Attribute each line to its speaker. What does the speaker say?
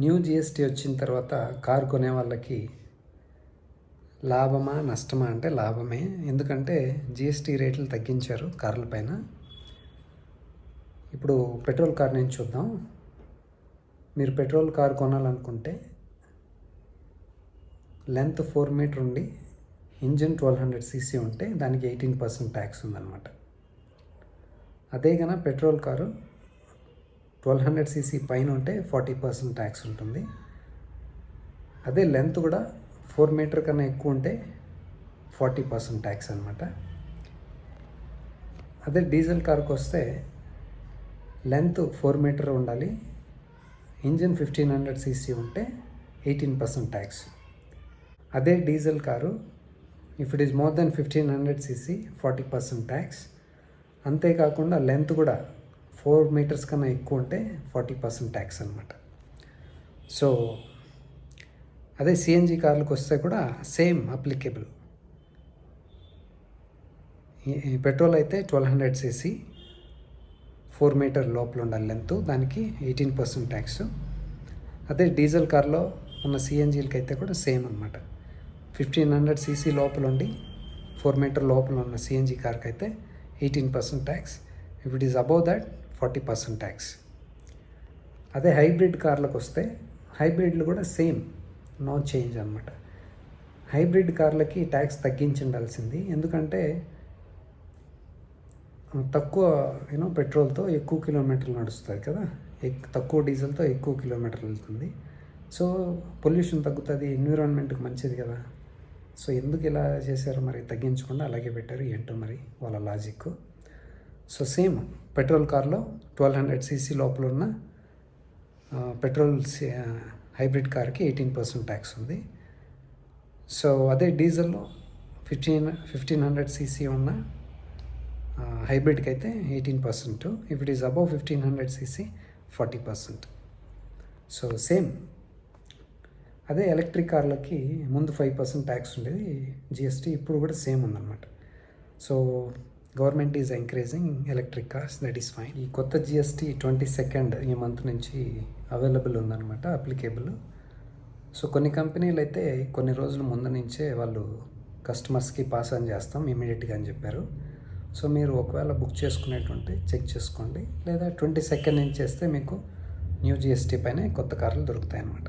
Speaker 1: New GST వచ్చిన తర్వాత car కొనే వాళ్ళకి లాభమా నష్టమా అంటే లాభమే. ఎందుకంటే జిఎస్టీ రేట్లు తగ్గించారు కార్ల పైన. ఇప్పుడు పెట్రోల్ కార్ నుంచి చూద్దాం. మీరు పెట్రోల్ కార్ కొనాలనుకుంటే లెంత్ 4 మీటర్ ఉండి ఇంజిన్ 1200 cc ఉంటే దానికి 18% ట్యాక్స్ ఉందన్నమాట. అదే కన్నా పెట్రోల్ కారు 1200 cc పైన ఉంటే 40% ట్యాక్స్ ఉంటుంది. అదే లెంత్ కూడా 4 మీటర్ కన్నా ఎక్కువ ఉంటే 40% ట్యాక్స్ అనమాట. అదే డీజిల్ కార్కి వస్తే లెంత్ 4 మీటర్ ఉండాలి, ఇంజిన్ 1500 cc ఉంటే 18% ట్యాక్స్. అదే diesel car if it is more than 1500 cc 40% tax. అంతేకాకుండా లెంత్ కూడా 4 మీటర్స్ కన్నా ఎక్కువ ఉంటే 40% ట్యాక్స్ అనమాట. సో అదే సిఎన్జి కార్లకు వస్తే కూడా సేమ్ అప్లికేబుల్. పెట్రోల్ అయితే 1200 cc 4 మీటర్ లోపల ఉండాలి లెంత్, దానికి 18% ట్యాక్స్. అదే డీజిల్ కార్లో ఉన్న సిఎన్జీలకి అయితే కూడా సేమ్ అనమాట. 1500 cc లోపల ఉండి 4 మీటర్ లోపల ఉన్న సిఎన్జి కార్కి అయితే 18% tax. If it is above that 40% tax. అదే హైబ్రిడ్ కార్లకు వస్తే హైబ్రిడ్లు కూడా సేమ్, నో చేంజ్ అనమాట. హైబ్రిడ్ కార్లకి ట్యాక్స్ తగ్గించి ఉండాల్సింది. ఎందుకంటే తక్కువ పెట్రోల్తో ఎక్కువ కిలోమీటర్లు నడుస్తుంది కదా, తక్కువ డీజిల్తో ఎక్కువ కిలోమీటర్లు వెళ్తుంది. సో పొల్యూషన్ తగ్గుతుంది, ఎన్విరాన్మెంట్కి మంచిది కదా. సో ఎందుకు ఇలా చేశారు మరి, తగ్గించకుండా అలాగే పెట్టారు ఏంటో మరి వాళ్ళ లాజిక్. సో సేమ్ పెట్రోల్ కార్లో 1200 cc లోపల ఉన్న పెట్రోల్ హైబ్రిడ్ కార్కి 18% ట్యాక్స్ ఉంది. సో అదే డీజిల్లో 1500 cc ఉన్న హైబ్రిడ్కి అయితే 18%. If it is above 1500 cc 40%. So same. అదే ఎలక్ట్రిక్ కార్లకి ముందు 5% ట్యాక్స్ ఉండేది జిఎస్టీ, ఇప్పుడు కూడా సేమ్ ఉందన్నమాట. So government is encouraging electric cars, that is fine. ఈ కొత్త జిఎస్టీ 22nd ఈ మంత్ నుంచి అవైలబుల్ ఉందన్నమాట, అప్లికేబుల్. సో కొన్ని కంపెనీలు అయితే కొన్ని రోజుల ముందు నుంచే వాళ్ళు కస్టమర్స్కి పాస్ ఆన్ చేస్తాం ఇమీడియట్గా అని చెప్పారు. సో మీరు ఒకవేళ బుక్ చేసుకునేటువంటి చెక్ చేసుకోండి, లేదా 22nd నుంచి చేస్తే మీకు న్యూ జిఎస్టీ పైన కొత్త కార్లు దొరుకుతాయి అన్నమాట.